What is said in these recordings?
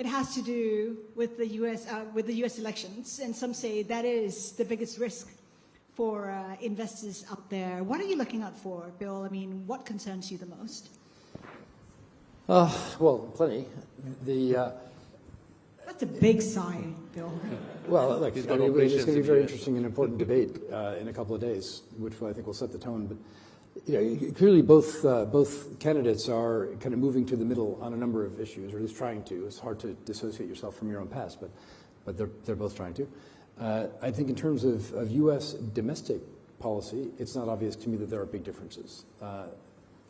it has to do with the U.S. elections, and some say that is the biggest risk for investors out there. What are you looking out for, Bill? I mean, what concerns you the most? Well, plenty. That's a big sigh, Bill. Well, look, it's going to be a very interesting and important debate in a couple of days, which I think will set the tone. But clearly, both candidates are kind of moving to the middle on a number of issues, or at least trying to. It's hard to dissociate yourself from your own past, but they're both trying to. I think in terms of U.S. domestic policy, it's not obvious to me that there are big differences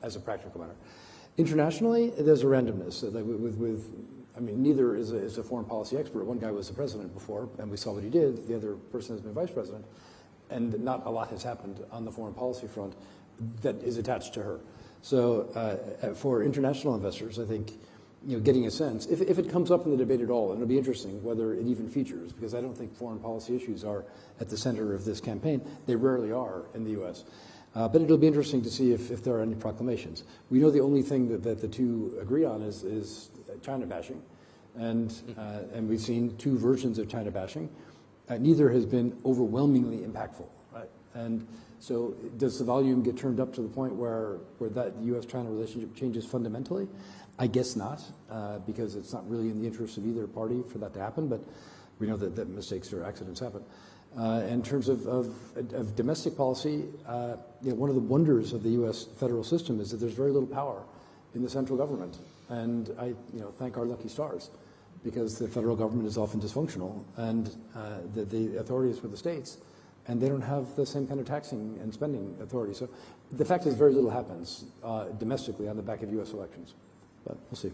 as a practical matter. Internationally, there's a randomness. I mean, neither is a foreign policy expert. One guy was the president before, and we saw what he did. The other person has been vice president, and not a lot has happened on the foreign policy front that is attached to her. So for international investors, I think getting a sense, if it comes up in the debate at all, and it'll be interesting whether it even features, because I don't think foreign policy issues are at the center of this campaign. They rarely are in the U.S. But it'll be interesting to see if there are any proclamations. We know the only thing that the two agree on is China bashing, and we've seen two versions of China bashing. Neither has been overwhelmingly impactful, right? And so does the volume get turned up to the point where that U.S.-China relationship changes fundamentally? I guess not, because it's not really in the interest of either party for that to happen, but we know that mistakes or accidents happen. In terms of domestic policy, one of the wonders of the U.S. federal system is that there's very little power in the central government. And I thank our lucky stars, because the federal government is often dysfunctional, and the authority is with the states, and they don't have the same kind of taxing and spending authority. So the fact is very little happens domestically on the back of U.S. elections. But we'll see.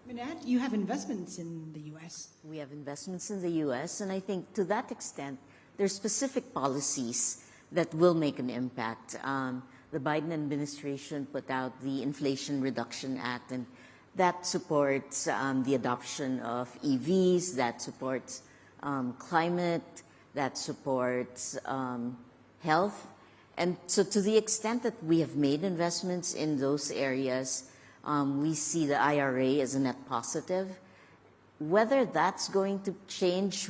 Minette, you have investments in the U.S. We have investments in the U.S., and I think to that extent, there's specific policies that will make an impact. The Biden administration put out the Inflation Reduction Act, and that supports the adoption of EVs, that supports climate, that supports health. And so to the extent that we have made investments in those areas, we see the IRA as a net positive. Whether that's going to change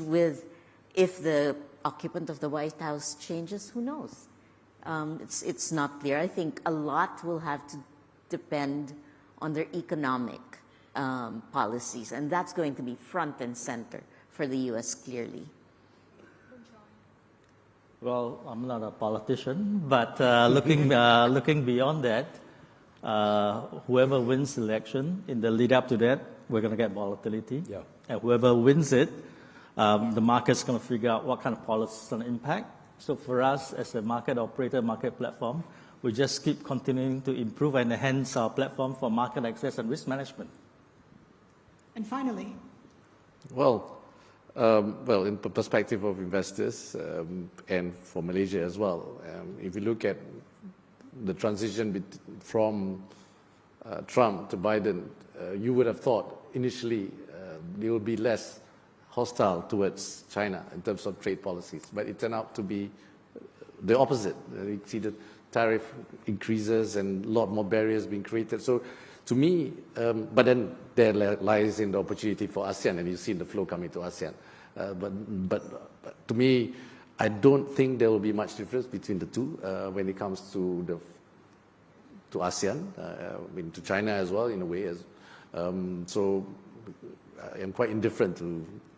if the occupant of the White House changes, who knows? It's not clear. I think a lot will have to depend on their economic policies, and that's going to be front and center for the U.S. clearly. Well, I'm not a politician, but looking beyond that, whoever wins the election, in the lead up to that, we're going to get volatility. Yeah. And whoever wins it, the market's going to figure out what kind of policy is going to impact. So for us, as a market operator, market platform, we just keep continuing to improve and enhance our platform for market access and risk management. And finally. Well, in the perspective of investors and for Malaysia as well, if you look at the transition from Trump to Biden, you would have thought initially they would be less hostile towards China in terms of trade policies, but it turned out to be the opposite. You see the tariff increases and a lot more barriers being created. So to me, but then there lies in the opportunity for ASEAN, and you see the flow coming to ASEAN. But to me, I don't think there will be much difference between the two when it comes to ASEAN, to China as well in a way. So I am quite indifferent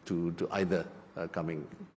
to either coming.